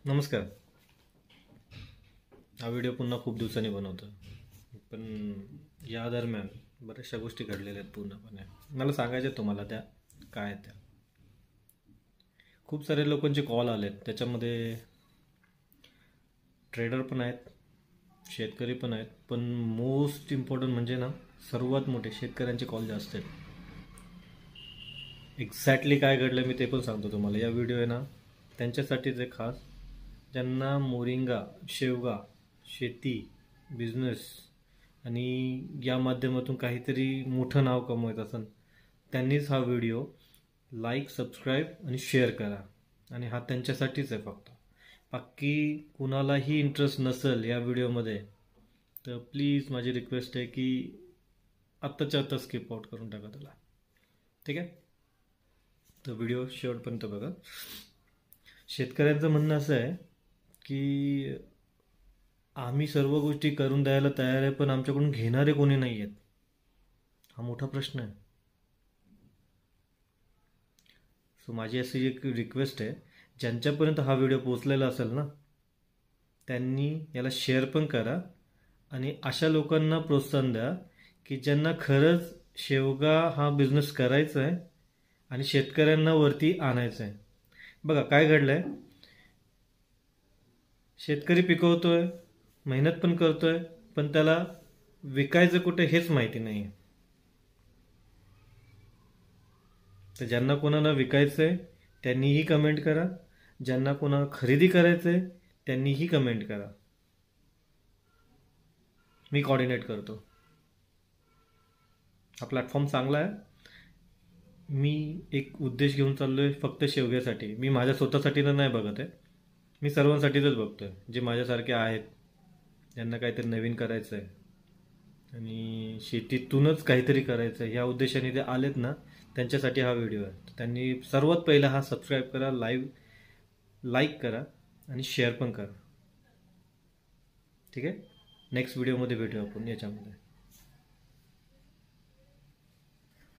नमस्कार. हा व्हिडिओ पुन्हा खूप दिवसांनी बनवतो, पण या दरम्यान बऱ्याचशा गोष्टी घडलेल्या आहेत पूर्णपणे. मला सांगायच्या तुम्हाला त्या काय आहेत. त्या खूप सारे लोकांचे कॉल आलेत, त्याच्यामध्ये ट्रेडर पण आहेत, शेतकरी पण आहेत, पण मोस्ट इम्पॉर्टंट म्हणजे ना सर्वात मोठे शेतकऱ्यांचे कॉल जास्त आहेत. एक्झॅक्टली काय घडलं मी ते पण सांगतो तुम्हाला. या व्हिडिओ आहे ना त्यांच्यासाठीच आहे खास, ज्यांना मोरिंगा, शेवगा, शेती, बिझनेस आणि या माध्यमातून काहीतरी मोठं नाव कमवायचं असेल त्यांनीच हा व्हिडिओ लाईक, सबस्क्राईब आणि शेअर करा. आणि हा त्यांच्यासाठीच आहे फक्त. बाकी कुणालाही इंटरेस्ट नसेल या व्हिडिओमध्ये तर प्लीज माझी रिक्वेस्ट आहे की आत्ताच्या आत्ता स्किप आउट करून टाका त्याला. ठीक आहे, तर व्हिडिओ शेवटपर्यंत बघा. शेतकऱ्यांचं म्हणणं असं आहे की आम्ही सर्व गोष्टी करून द्यायला तयार आहे, पण आमच्याकडून घेणारे कोणी नाही आहेत. हा मोठा प्रश्न आहे. सो माझी अशी एक रिक्वेस्ट आहे, ज्यांच्यापर्यंत हा व्हिडिओ पोचलेला असेल ना त्यांनी याला शेअर पण करा आणि अशा लोकांना प्रोत्साहन द्या की ज्यांना खरंच शेवगा हा बिझनेस करायचा आहे आणि शेतकऱ्यांना वरती आणायचं आहे. बघा काय घडलंय, शेतकरी पिकवतोय, मेहनत पण करतोय, पण त्याला विकायचं कुठे हेच माहिती नाही. तर ज्यांना कोणाला विकायचंय त्यांनीही कमेंट करा, ज्यांना कोणाला खरेदी करायचंय त्यांनीही कमेंट करा. मी कोऑर्डिनेट करतो. हा प्लॅटफॉर्म चांगला आहे. मी एक उद्देश घेऊन चाललोय फक्त शेवग्यासाठी. मी माझ्या स्वतःसाठी तर नाही बघत आहे, मी सर्वांसाठीच बघतोय जे माझ्यासारखे आहेत, ज्यांना काहीतरी नवीन करायचं आहे आणि शेतीतूनच काहीतरी करायचं आहे ह्या उद्देशाने ते आलेत ना, त्यांच्यासाठी हा व्हिडिओ आहे. त्यांनी सर्वात पहिला हा सबस्क्राईब करा, लाईक करा आणि शेअर पण करा. ठीक आहे, नेक्स्ट व्हिडिओमध्ये भेटू आपण याच्यामध्ये.